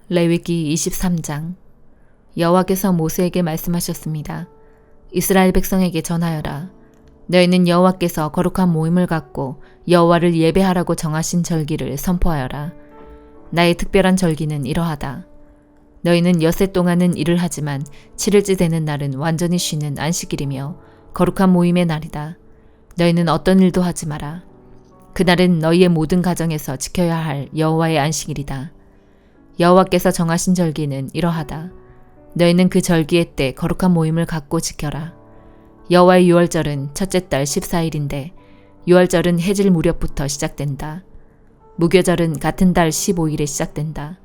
레위기 23장. 여호와께서 모세에게 말씀하셨습니다. 이스라엘 백성에게 전하여라. 너희는 여호와께서 거룩한 모임을 갖고 여호와를 예배하라고 정하신 절기를 선포하여라. 나의 특별한 절기는 이러하다. 너희는 엿새 동안은 일을 하지만 7일째 되는 날은 완전히 쉬는 안식일이며 거룩한 모임의 날이다. 너희는 어떤 일도 하지 마라. 그날은 너희의 모든 가정에서 지켜야 할 여호와의 안식일이다. 여호와께서 정하신 절기는 이러하다. 너희는 그 절기의 때 거룩한 모임을 갖고 지켜라. 여호와의 유월절은 첫째 달 14일인데 유월절은 해질 무렵부터 시작된다. 무교절은 같은 달 15일에 시작된다.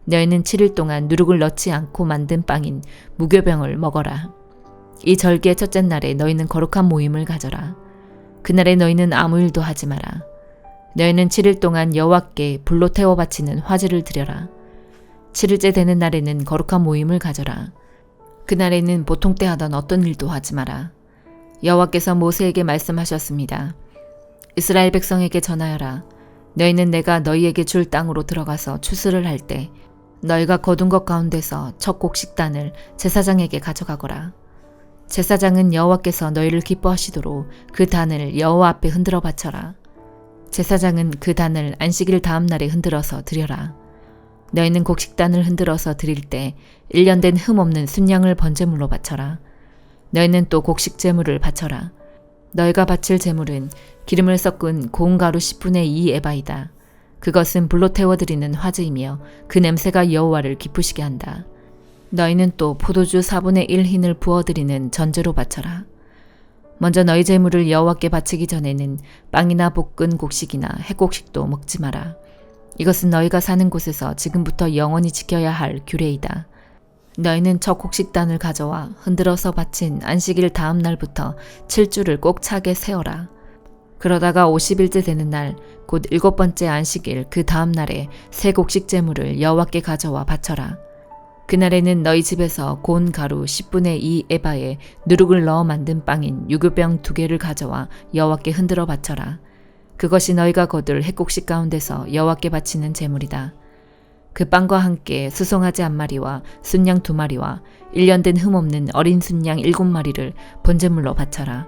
너희는 7일 동안 누룩을 넣지 않고 만든 빵인 무교병을 먹어라. 이 절기의 첫째 날에 너희는 거룩한 모임을 가져라. 그날에 너희는 아무 일도 하지 마라. 너희는 7일 동안 여호와께 불로 태워 바치는 화제를 드려라. 7일째 되는 날에는 거룩한 모임을 가져라. 그날에는 보통 때 하던 어떤 일도 하지 마라. 여호와께서 모세에게 말씀하셨습니다. 이스라엘 백성에게 전하여라. 너희는 내가 너희에게 줄 땅으로 들어가서 추수를 할 때 너희가 거둔 것 가운데서 첫 곡식단을 제사장에게 가져가거라. 제사장은 여호와께서 너희를 기뻐하시도록 그 단을 여호와 앞에 흔들어 바쳐라. 제사장은 그 단을 안식일 다음 날에 흔들어서 드려라. 너희는 곡식단을 흔들어서 드릴 때 1년 된 흠 없는 순양을 번제물로 바쳐라. 너희는 또 곡식 제물을 바쳐라. 너희가 바칠 제물은 기름을 섞은 고운 가루 10분의 2 에바이다. 그것은 불로 태워드리는 화제이며 그 냄새가 여호와를 기쁘시게 한다. 너희는 또 포도주 4분의 1 흰을 부어드리는 전제로 바쳐라. 먼저 너희 제물을 여호와께 바치기 전에는 빵이나 볶은 곡식이나 해곡식도 먹지 마라. 이것은 너희가 사는 곳에서 지금부터 영원히 지켜야 할 규례이다. 너희는 첫 곡식단을 가져와 흔들어서 바친 안식일 다음 날부터 7주를 꼭 차게 세어라. 그러다가 50일째 되는 날, 곧 7번째 안식일 그 다음 날에 새 곡식 제물을 여호와께 가져와 바쳐라. 그날에는 너희 집에서 고운 가루 10분의 2 에바에 누룩을 넣어 만든 빵인 유교병 2개를 가져와 여호와께 흔들어 바쳐라. 그것이 너희가 거둘 핵곡식 가운데서 여호와께 바치는 제물이다. 그 빵과 함께 수송아지 1마리와 순양 2마리와 1년 된 흠 없는 어린 순양 7마리를 번제물로 바쳐라.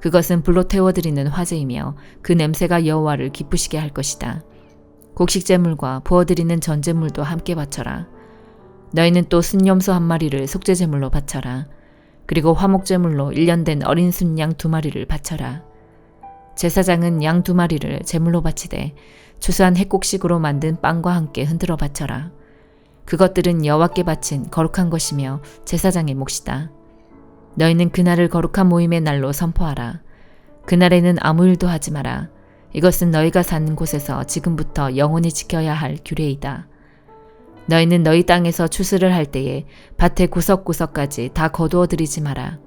그것은 불로 태워드리는 화제이며 그 냄새가 여호와를 기쁘시게 할 것이다. 곡식 제물과 부어드리는 전제물도 함께 바쳐라. 너희는 또 순염소 1마리를 속죄 제물로 바쳐라. 그리고 화목 제물로 1년 된 어린 순양 2마리를 바쳐라. 제사장은 양 2마리를 제물로 바치되 추수한 핵곡식으로 만든 빵과 함께 흔들어 바쳐라. 그것들은 여호와께 바친 거룩한 것이며 제사장의 몫이다. 너희는 그날을 거룩한 모임의 날로 선포하라. 그날에는 아무 일도 하지 마라. 이것은 너희가 사는 곳에서 지금부터 영원히 지켜야 할 규례이다. 너희는 너희 땅에서 추수를 할 때에 밭의 구석구석까지 다 거두어 들이지 마라.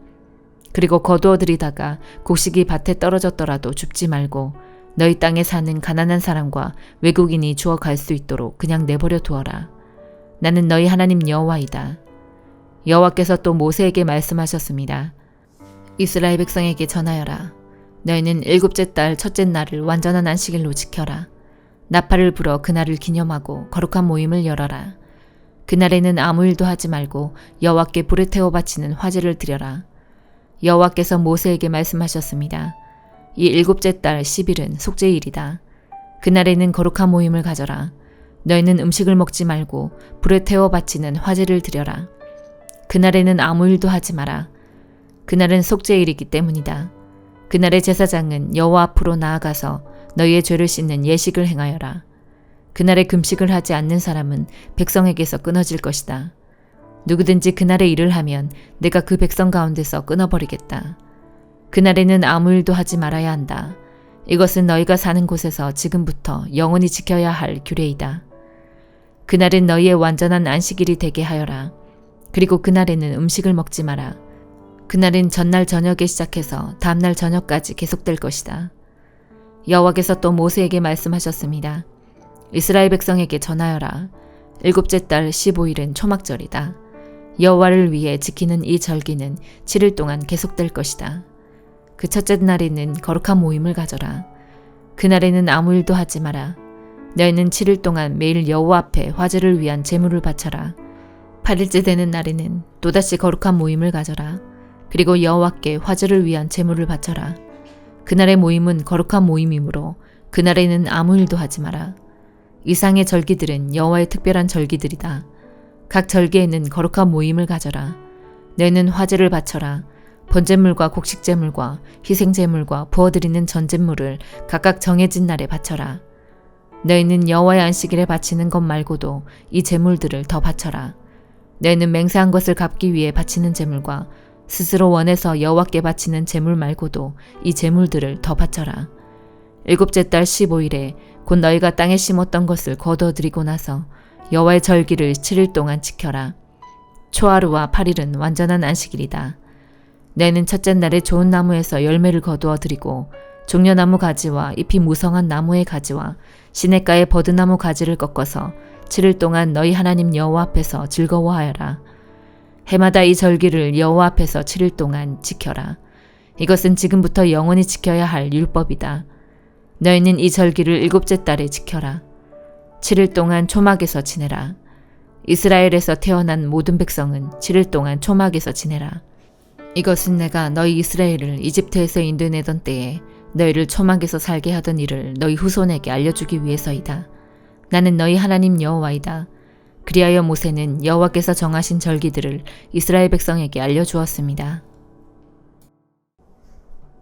그리고 거두어 들이다가 곡식이 밭에 떨어졌더라도 줍지 말고 너희 땅에 사는 가난한 사람과 외국인이 주워 갈 수 있도록 그냥 내버려 두어라. 나는 너희 하나님 여호와이다. 여호와께서 또 모세에게 말씀하셨습니다. 이스라엘 백성에게 전하여라. 너희는 7째 달 첫째 날을 완전한 안식일로 지켜라. 나팔을 불어 그날을 기념하고 거룩한 모임을 열어라. 그날에는 아무 일도 하지 말고 여호와께 불에 태워 바치는 화제를 드려라. 여호와께서 모세에게 말씀하셨습니다. 이 7째 달 10일은 속죄일이다. 그날에는 거룩한 모임을 가져라. 너희는 음식을 먹지 말고 불에 태워 바치는 화제를 드려라. 그날에는 아무 일도 하지 마라. 그날은 속죄일이기 때문이다. 그날의 제사장은 여호와 앞으로 나아가서 너희의 죄를 씻는 예식을 행하여라. 그날에 금식을 하지 않는 사람은 백성에게서 끊어질 것이다. 누구든지 그날에 일을 하면 내가 그 백성 가운데서 끊어버리겠다. 그날에는 아무 일도 하지 말아야 한다. 이것은 너희가 사는 곳에서 지금부터 영원히 지켜야 할 규례이다. 그날은 너희의 완전한 안식일이 되게 하여라. 그리고 그날에는 음식을 먹지 마라. 그날은 전날 저녁에 시작해서 다음날 저녁까지 계속될 것이다. 여호와께서 또 모세에게 말씀하셨습니다. 이스라엘 백성에게 전하여라. 7째 달 15일은 초막절이다. 여호와를 위해 지키는 이 절기는 7일 동안 계속될 것이다. 그 첫째 날에는 거룩한 모임을 가져라. 그날에는 아무 일도 하지 마라. 너희는 7일 동안 매일 여호와 앞에 화제를 위한 제물을 바쳐라. 8일째 되는 날에는 또다시 거룩한 모임을 가져라. 그리고 여호와께 화제를 위한 제물을 바쳐라. 그날의 모임은 거룩한 모임이므로 그날에는 아무 일도 하지 마라. 이상의 절기들은 여호와의 특별한 절기들이다. 각 절기에는 거룩한 모임을 가져라. 너희는 화제를 바쳐라. 번제물과 곡식제물과 희생제물과 부어드리는 전제물을 각각 정해진 날에 바쳐라. 너희는 여호와의 안식일에 바치는 것 말고도 이 제물들을 더 바쳐라. 너희는 맹세한 것을 갚기 위해 바치는 제물과 스스로 원해서 여호와께 바치는 제물 말고도 이 제물들을 더 바쳐라. 7째 달 15일에 곧 너희가 땅에 심었던 것을 거두어들이고 나서 여호와의 절기를 7일 동안 지켜라. 초하루와 8일은 완전한 안식일이다. 너희는 첫째 날에 좋은 나무에서 열매를 거두어들이고 종려나무 가지와 잎이 무성한 나무의 가지와 시냇가의 버드나무 가지를 꺾어서 7일 동안 너희 하나님 여호와 앞에서 즐거워하여라. 해마다 이 절기를 여호와 앞에서 7일 동안 지켜라. 이것은 지금부터 영원히 지켜야 할 율법이다. 너희는 이 절기를 7째 달에 지켜라. 7일 동안 초막에서 지내라. 이스라엘에서 태어난 모든 백성은 7일 동안 초막에서 지내라. 이것은 내가 너희 이스라엘을 이집트에서 인도내던 때에 너희를 초막에서 살게 하던 일을 너희 후손에게 알려주기 위해서이다. 나는 너희 하나님 여호와이다. 그리하여 모세는 여호와께서 정하신 절기들을 이스라엘 백성에게 알려주었습니다.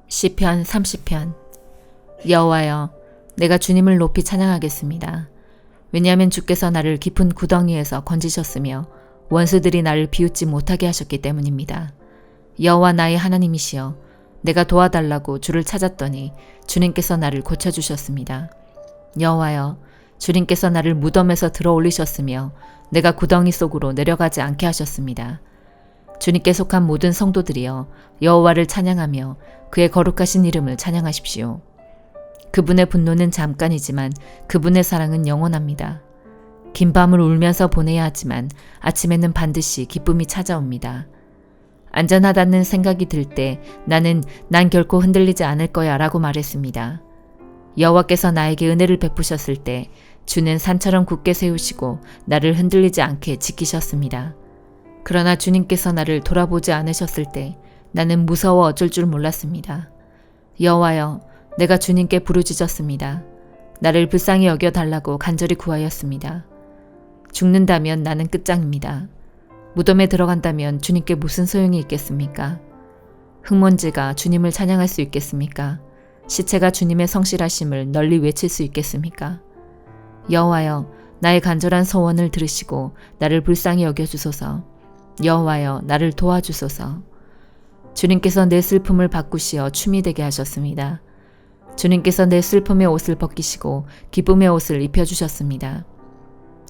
시편 30편. 여호와여, 내가 주님을 높이 찬양하겠습니다. 왜냐하면 주께서 나를 깊은 구덩이에서 건지셨으며 원수들이 나를 비웃지 못하게 하셨기 때문입니다. 여호와 나의 하나님이시여, 내가 도와달라고 주를 찾았더니 주님께서 나를 고쳐주셨습니다. 여호와여, 주님께서 나를 무덤에서 들어 올리셨으며 내가 구덩이 속으로 내려가지 않게 하셨습니다. 주님께 속한 모든 성도들이여, 여호와를 찬양하며 그의 거룩하신 이름을 찬양하십시오. 그분의 분노는 잠깐이지만 그분의 사랑은 영원합니다. 긴 밤을 울면서 보내야 하지만 아침에는 반드시 기쁨이 찾아옵니다. 안전하다는 생각이 들 때 난 결코 흔들리지 않을 거야 라고 말했습니다. 여호와께서 나에게 은혜를 베푸셨을 때 주는 산처럼 굳게 세우시고 나를 흔들리지 않게 지키셨습니다. 그러나 주님께서 나를 돌아보지 않으셨을 때 나는 무서워 어쩔 줄 몰랐습니다. 여호와여, 내가 주님께 부르짖었습니다. 나를 불쌍히 여겨달라고 간절히 구하였습니다. 죽는다면 나는 끝장입니다. 무덤에 들어간다면 주님께 무슨 소용이 있겠습니까? 흙먼지가 주님을 찬양할 수 있겠습니까? 시체가 주님의 성실하심을 널리 외칠 수 있겠습니까? 여호와여, 나의 간절한 소원을 들으시고 나를 불쌍히 여겨주소서. 여호와여, 나를 도와주소서. 주님께서 내 슬픔을 바꾸시어 춤이 되게 하셨습니다. 주님께서 내 슬픔의 옷을 벗기시고 기쁨의 옷을 입혀주셨습니다.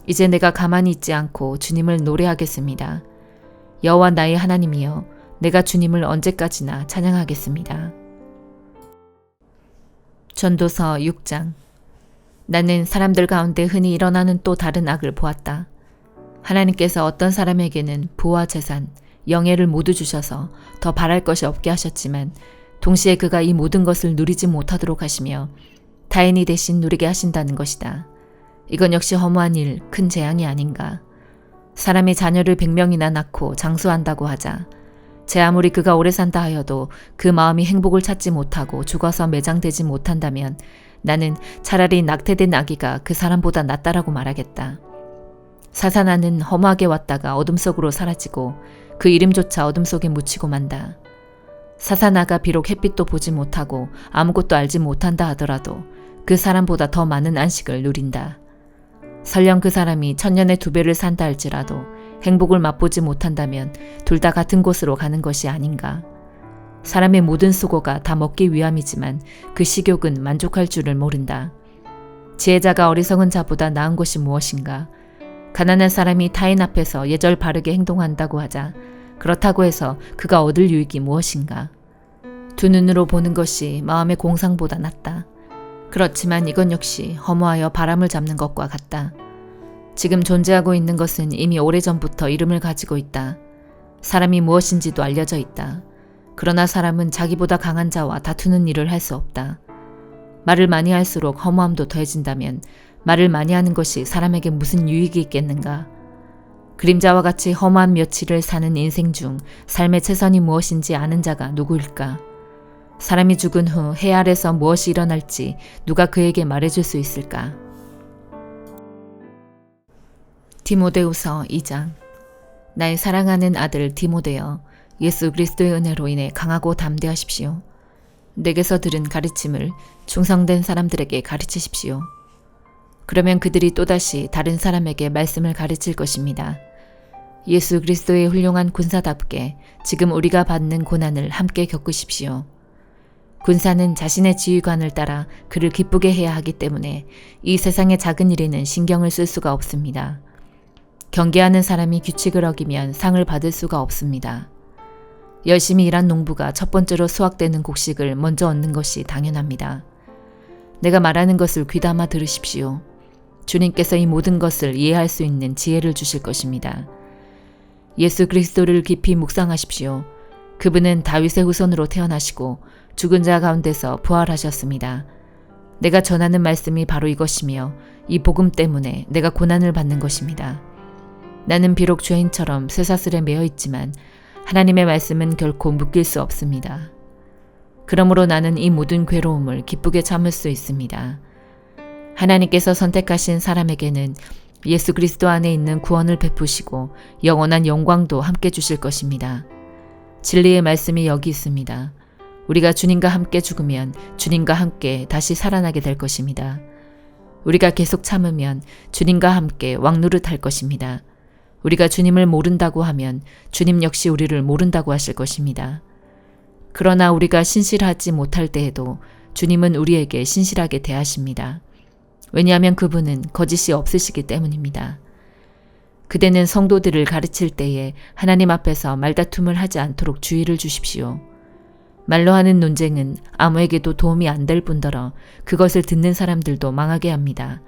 이제 내가 가만히 있지 않고 주님을 노래하겠습니다. 여호와 나의 하나님이여, 내가 주님을 언제까지나 찬양하겠습니다. 전도서 6장. 나는 사람들 가운데 흔히 일어나는 또 다른 악을 보았다. 하나님께서 어떤 사람에게는 부와 재산, 영예를 모두 주셔서 더 바랄 것이 없게 하셨지만 동시에 그가 이 모든 것을 누리지 못하도록 하시며 타인이 대신 누리게 하신다는 것이다. 이건 역시 허무한 일, 큰 재앙이 아닌가. 사람이 자녀를 100명이나 낳고 장수한다고 하자 제 아무리 그가 오래 산다 하여도 그 마음이 행복을 찾지 못하고 죽어서 매장되지 못한다면 나는 차라리 낙태된 아기가 그 사람보다 낫다라고 말하겠다. 사사나는 허무하게 왔다가 어둠 속으로 사라지고 그 이름조차 어둠 속에 묻히고 만다. 사사나가 비록 햇빛도 보지 못하고 아무것도 알지 못한다 하더라도 그 사람보다 더 많은 안식을 누린다. 설령 그 사람이 1000년의 2배를 산다 할지라도 행복을 맛보지 못한다면 둘 다 같은 곳으로 가는 것이 아닌가. 사람의 모든 수고가 다 먹기 위함이지만 그 식욕은 만족할 줄을 모른다. 지혜자가 어리석은 자보다 나은 것이 무엇인가. 가난한 사람이 타인 앞에서 예절 바르게 행동한다고 하자 그렇다고 해서 그가 얻을 유익이 무엇인가. 두 눈으로 보는 것이 마음의 공상보다 낫다. 그렇지만 이건 역시 허무하여 바람을 잡는 것과 같다. 지금 존재하고 있는 것은 이미 오래전부터 이름을 가지고 있다. 사람이 무엇인지도 알려져 있다. 그러나 사람은 자기보다 강한 자와 다투는 일을 할 수 없다. 말을 많이 할수록 허무함도 더해진다면 말을 많이 하는 것이 사람에게 무슨 유익이 있겠는가? 그림자와 같이 험한 며칠을 사는 인생 중 삶의 최선이 무엇인지 아는 자가 누구일까? 사람이 죽은 후 해 아래서 무엇이 일어날지 누가 그에게 말해줄 수 있을까? 디모데후서 2장. 나의 사랑하는 아들 디모데여, 예수 그리스도의 은혜로 인해 강하고 담대하십시오. 내게서 들은 가르침을 충성된 사람들에게 가르치십시오. 그러면 그들이 또다시 다른 사람에게 말씀을 가르칠 것입니다. 예수 그리스도의 훌륭한 군사답게 지금 우리가 받는 고난을 함께 겪으십시오. 군사는 자신의 지휘관을 따라 그를 기쁘게 해야 하기 때문에 이 세상의 작은 일에는 신경을 쓸 수가 없습니다. 경계하는 사람이 규칙을 어기면 상을 받을 수가 없습니다. 열심히 일한 농부가 첫 번째로 수확되는 곡식을 먼저 얻는 것이 당연합니다. 내가 말하는 것을 귀담아 들으십시오. 주님께서 이 모든 것을 이해할 수 있는 지혜를 주실 것입니다. 예수 그리스도를 깊이 묵상하십시오. 그분은 다윗의 후손으로 태어나시고 죽은 자 가운데서 부활하셨습니다. 내가 전하는 말씀이 바로 이것이며 이 복음 때문에 내가 고난을 받는 것입니다. 나는 비록 죄인처럼 쇠사슬에 매여 있지만 하나님의 말씀은 결코 묶일 수 없습니다. 그러므로 나는 이 모든 괴로움을 기쁘게 참을 수 있습니다. 하나님께서 선택하신 사람에게는 예수 그리스도 안에 있는 구원을 베푸시고 영원한 영광도 함께 주실 것입니다. 진리의 말씀이 여기 있습니다. 우리가 주님과 함께 죽으면 주님과 함께 다시 살아나게 될 것입니다. 우리가 계속 참으면 주님과 함께 왕노릇할 것입니다. 우리가 주님을 모른다고 하면 주님 역시 우리를 모른다고 하실 것입니다. 그러나 우리가 신실하지 못할 때에도 주님은 우리에게 신실하게 대하십니다. 왜냐하면 그분은 거짓이 없으시기 때문입니다. 그대는 성도들을 가르칠 때에 하나님 앞에서 말다툼을 하지 않도록 주의를 주십시오. 말로 하는 논쟁은 아무에게도 도움이 안 될 뿐더러 그것을 듣는 사람들도 망하게 합니다.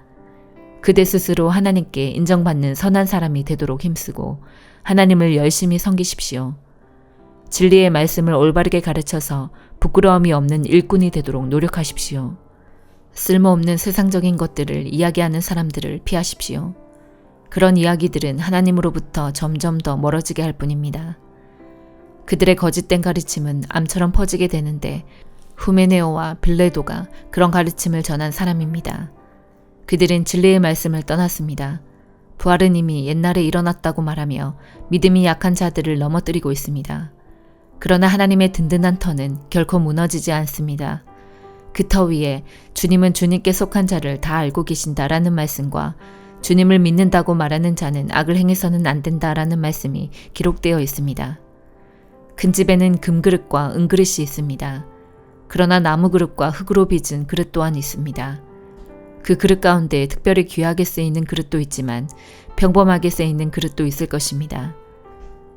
그대 스스로 하나님께 인정받는 선한 사람이 되도록 힘쓰고 하나님을 열심히 섬기십시오. 진리의 말씀을 올바르게 가르쳐서 부끄러움이 없는 일꾼이 되도록 노력하십시오. 쓸모없는 세상적인 것들을 이야기하는 사람들을 피하십시오. 그런 이야기들은 하나님으로부터 점점 더 멀어지게 할 뿐입니다. 그들의 거짓된 가르침은 암처럼 퍼지게 되는데 후메네오와 빌레도가 그런 가르침을 전한 사람입니다. 그들은 진리의 말씀을 떠났습니다. 부활은 이미 옛날에 일어났다고 말하며 믿음이 약한 자들을 넘어뜨리고 있습니다. 그러나 하나님의 든든한 터는 결코 무너지지 않습니다. 그 터 위에 주님은 주님께 속한 자를 다 알고 계신다라는 말씀과 주님을 믿는다고 말하는 자는 악을 행해서는 안 된다라는 말씀이 기록되어 있습니다. 큰 집에는 금그릇과 은그릇이 있습니다. 그러나 나무그릇과 흙으로 빚은 그릇 또한 있습니다. 그 그릇 가운데 특별히 귀하게 쓰이는 그릇도 있지만 평범하게 쓰이는 그릇도 있을 것입니다.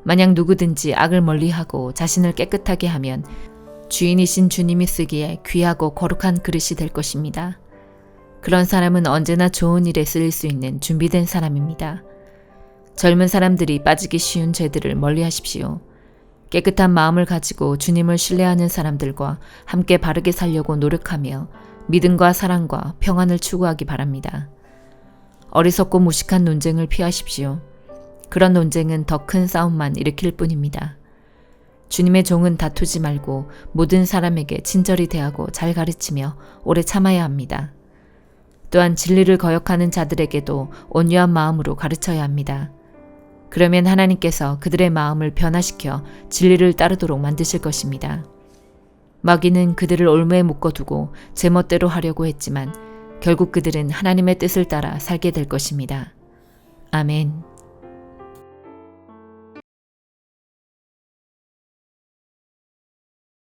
만약 누구든지 악을 멀리하고 자신을 깨끗하게 하면 주인이신 주님이 쓰기에 귀하고 거룩한 그릇이 될 것입니다. 그런 사람은 언제나 좋은 일에 쓰일 수 있는 준비된 사람입니다. 젊은 사람들이 빠지기 쉬운 죄들을 멀리하십시오. 깨끗한 마음을 가지고 주님을 신뢰하는 사람들과 함께 바르게 살려고 노력하며 믿음과 사랑과 평안을 추구하기 바랍니다. 어리석고 무식한 논쟁을 피하십시오. 그런 논쟁은 더 큰 싸움만 일으킬 뿐입니다. 주님의 종은 다투지 말고 모든 사람에게 친절히 대하고 잘 가르치며 오래 참아야 합니다. 또한 진리를 거역하는 자들에게도 온유한 마음으로 가르쳐야 합니다. 그러면 하나님께서 그들의 마음을 변화시켜 진리를 따르도록 만드실 것입니다. 마귀는 그들을 올무에 묶어두고 제멋대로 하려고 했지만 결국 그들은 하나님의 뜻을 따라 살게 될 것입니다. 아멘.